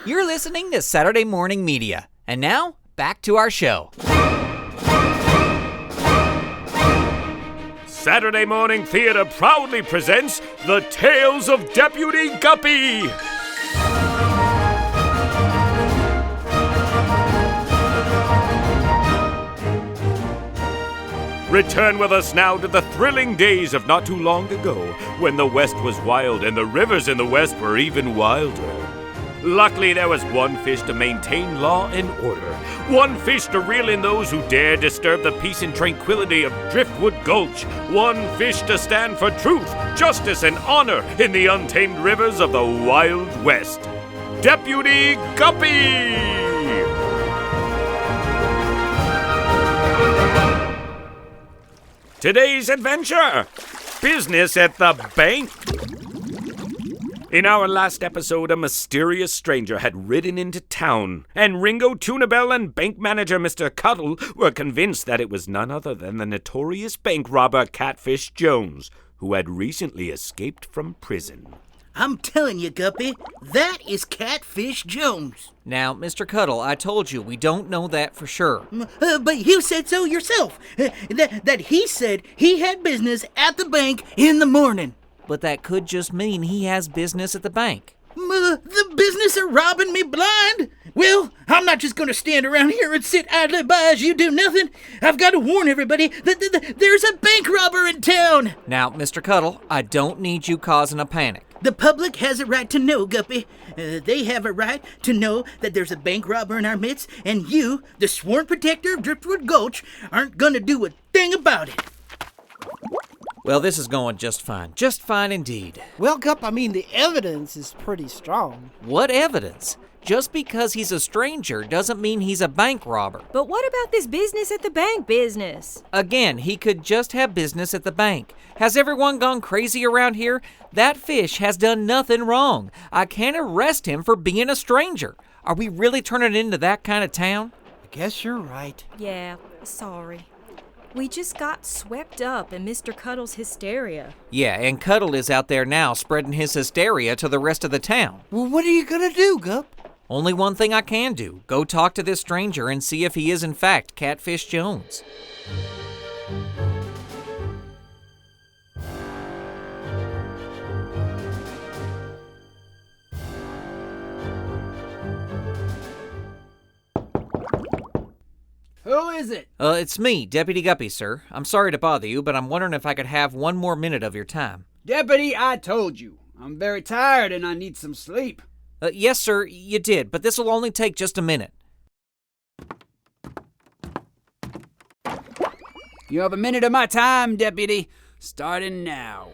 You're listening to Saturday Morning Media. And now, back to our show. Saturday Morning Theater proudly presents The Tales of Deputy Guppy. Return with us now to the thrilling days of not too long ago, when the West was wild and the rivers in the West were even wilder. Luckily, there was one fish to maintain law and order. One fish to reel in those who dare disturb the peace and tranquility of Driftwood Gulch. One fish to stand for truth, justice, and honor in the untamed rivers of the Wild West. Deputy Guppy! Today's adventure, business at the bank. In our last episode, a mysterious stranger had ridden into town, and Ringo, Tunabelle, and bank manager Mr. Cuttle were convinced that it was none other than the notorious bank robber Catfish Jones, who had recently escaped from prison. I'm telling you, Guppy, that is Catfish Jones. Now, Mr. Cuttle, I told you we don't know that for sure. But you said so yourself. That he said he had business at the bank in the morning. But that could just mean he has business at the bank. The business of robbing me blind? Well, I'm not just going to stand around here and sit idly by as you do nothing. I've got to warn everybody that there's a bank robber in town. Now, Mr. Cuttle, I don't need you causing a panic. The public has a right to know, Guppy. They have a right to know that there's a bank robber in our midst, and you, the sworn protector of Driftwood Gulch, aren't going to do a thing about it. Well, this is going just fine. Just fine indeed. Well, Gup, the evidence is pretty strong. What evidence? Just because he's a stranger doesn't mean he's a bank robber. But what about this business at the bank business? Again, he could just have business at the bank. Has everyone gone crazy around here? That fish has done nothing wrong. I can't arrest him for being a stranger. Are we really turning into that kind of town? I guess you're right. Yeah, sorry. We just got swept up in Mr. Cuttle's hysteria. Yeah, and Cuttle is out there now spreading his hysteria to the rest of the town. Well, what are you gonna do, Gup? Only one thing I can do. Go talk to this stranger and see if he is in fact Catfish Jones. Who is it? It's me, Deputy Guppy, sir. I'm sorry to bother you, but I'm wondering if I could have one more minute of your time. Deputy, I told you. I'm very tired and I need some sleep. Yes, sir, you did, but this will only take just a minute. You have a minute of my time, Deputy. Starting now.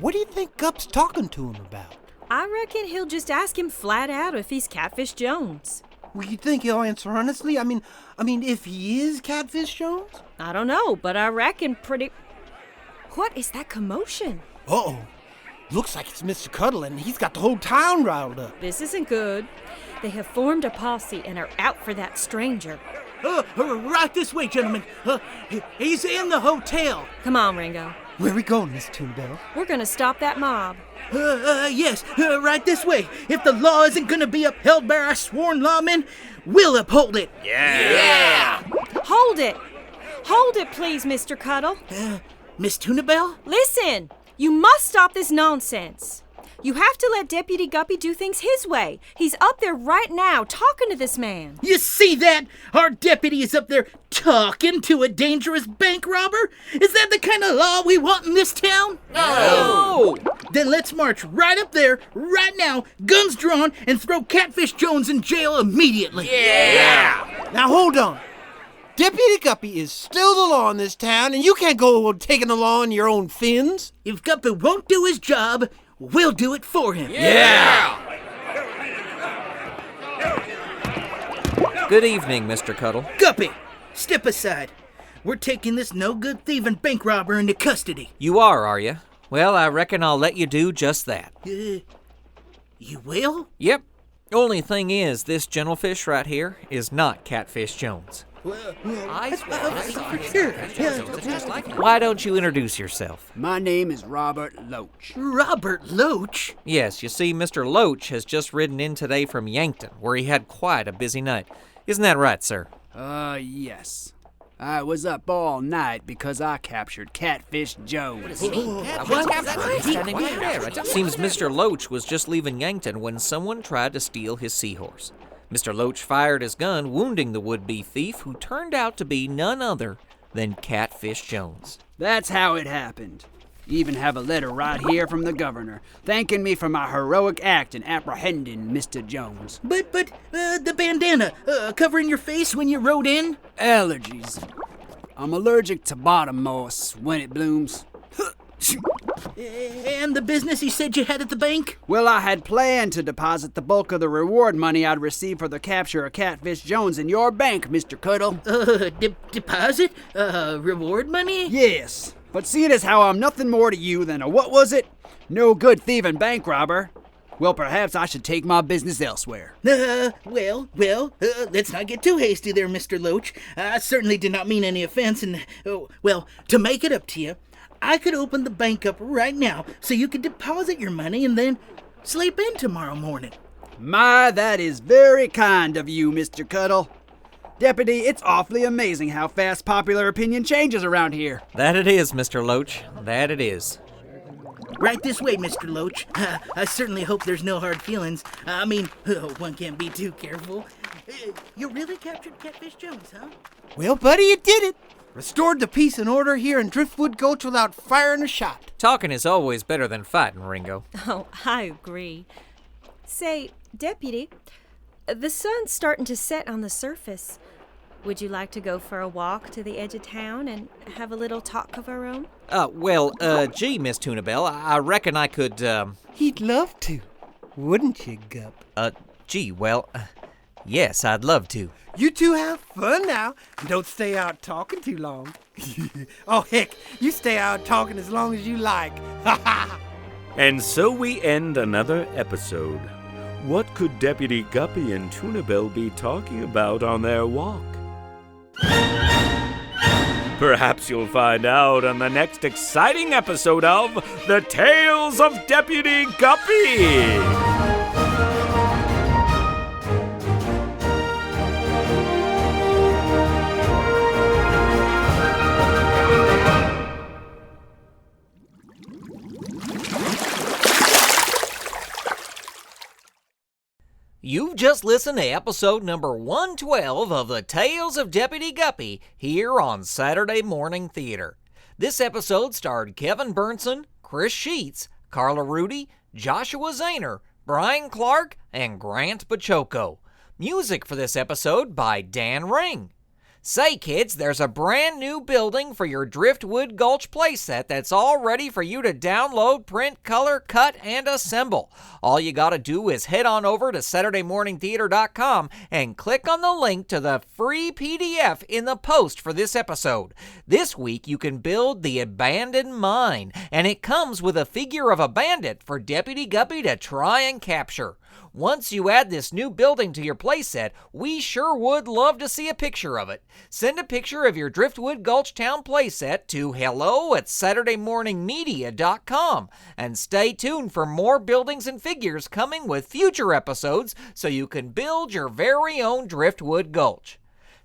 What do you think Gup's talking to him about? I reckon he'll just ask him flat out if he's Catfish Jones. Well, you think he'll answer honestly? I mean, if he is Catfish Jones? I don't know, but I reckon pretty... What is that commotion? Uh-oh. Looks like it's Mr. Cuttle, and he's got the whole town riled up. This isn't good. They have formed a posse and are out for that stranger. Right this way, gentlemen. He's in the hotel. Come on, Ringo. Where are we going, Miss Tunabelle? We're gonna stop that mob. Yes, right this way. If the law isn't gonna be upheld by our sworn lawmen, we'll uphold it. Yeah! Hold it! Hold it, please, Mr. Cuttle. Miss Tunabelle? Listen! You must stop this nonsense. You have to let Deputy Guppy do things his way. He's up there right now talking to this man. You see that? Our deputy is up there talking to a dangerous bank robber? Is that the kind of law we want in this town? No! Then let's march right up there, right now, guns drawn, and throw Catfish Jones in jail immediately. Yeah! Now hold on. Deputy Guppy is still the law in this town, and you can't go taking the law in your own fins. If Guppy won't do his job, we'll do it for him. Yeah! Good evening, Mr. Cuttle. Guppy, step aside. We're taking this no-good thieving bank robber into custody. You are you? Well, I reckon I'll let you do just that. You will? Yep. Only thing is, this gentlefish right here is not Catfish Jones. I swear, I saw for sure. Why don't you introduce yourself? My name is Robert Loach. Robert Loach? Yes, you see, Mr. Loach has just ridden in today from Yankton, where he had quite a busy night. Isn't that right, sir? Yes. I was up all night because I captured Catfish Jones. Seems Mr. Loach was just leaving Yankton when someone tried to steal his seahorse. Mr. Loach fired his gun, wounding the would-be thief, who turned out to be none other than Catfish Jones. That's how it happened. Even have a letter right here from the governor, thanking me for my heroic act in apprehending Mr. Jones. But the bandana covering your face when you rode in? Allergies. I'm allergic to bottom moss when it blooms. And the business you said you had at the bank? Well, I had planned to deposit the bulk of the reward money I'd receive for the capture of Catfish Jones in your bank, Mr. Cuttle. Deposit? Reward money? Yes, but seeing as how I'm nothing more to you than a what was it? No good thieving bank robber. Well, perhaps I should take my business elsewhere. Well, let's not get too hasty there, Mr. Loach. I certainly did not mean any offense, and, to make it up to you, I could open the bank up right now so you could deposit your money and then sleep in tomorrow morning. My, that is very kind of you, Mr. Cuttle. Deputy, it's awfully amazing how fast popular opinion changes around here. That it is, Mr. Loach. That it is. Right this way, Mr. Loach. I certainly hope there's no hard feelings. I mean, one can't be too careful. You really captured Catfish Jones, huh? Well, buddy, you did it. Restored the peace and order here in Driftwood Gulch without firing a shot. Talking is always better than fighting, Ringo. Oh, I agree. Say, Deputy, the sun's starting to set on the surface. Would you like to go for a walk to the edge of town and have a little talk of our own? Gee, Miss Tunabelle, I reckon I could, He'd love to, wouldn't you, Gup? Yes, I'd love to. You two have fun now, and don't stay out talking too long. Oh, heck, you stay out talking as long as you like. And so we end another episode. What could Deputy Guppy and Tunabelle be talking about on their walk? Perhaps you'll find out on the next exciting episode of The Tales of Deputy Guppy! You've just listened to episode number 112 of The Tales of Deputy Guppy here on Saturday Morning Theater. This episode starred Kevin Berntson, Chris Sheets, Carla Rudy, Joshua Zehner, Brian Clark, and Grant Baciocco. Music for this episode by Dan Ring. Say, kids, there's a brand new building for your Driftwood Gulch playset that's all ready for you to download, print, color, cut, and assemble. All you gotta do is head on over to SaturdayMorningTheater.com and click on the link to the free PDF in the post for this episode. This week you can build the Abandoned Mine, and it comes with a figure of a bandit for Deputy Guppy to try and capture. Once you add this new building to your playset, we sure would love to see a picture of it. Send a picture of your Driftwood Gulch Town playset to hello@SaturdayMorningMedia.com. And stay tuned for more buildings and figures coming with future episodes so you can build your very own Driftwood Gulch.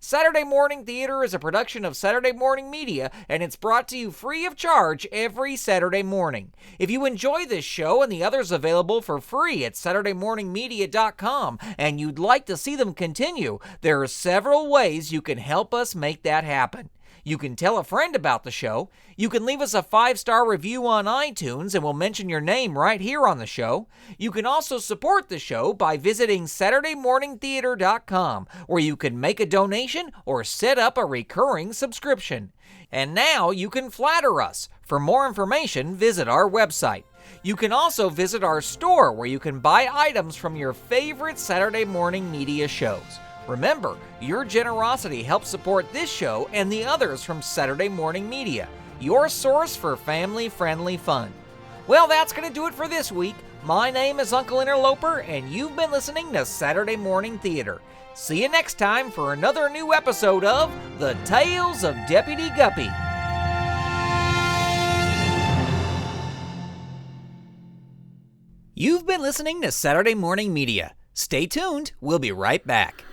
Saturday Morning Theater is a production of Saturday Morning Media, and it's brought to you free of charge every Saturday morning. If you enjoy this show and the others available for free at SaturdayMorningMedia.com, and you'd like to see them continue, there are several ways you can help us make that happen. You can tell a friend about the show. You can leave us a 5-star review on iTunes and we'll mention your name right here on the show. You can also support the show by visiting SaturdayMorningTheater.com, where you can make a donation or set up a recurring subscription. And now you can flatter us. For more information, visit our website. You can also visit our store where you can buy items from your favorite Saturday Morning Media shows. Remember, your generosity helps support this show and the others from Saturday Morning Media, your source for family-friendly fun. Well, that's going to do it for this week. My name is Uncle Interloper, and you've been listening to Saturday Morning Theater. See you next time for another new episode of The Tales of Deputy Guppy. You've been listening to Saturday Morning Media. Stay tuned. We'll be right back.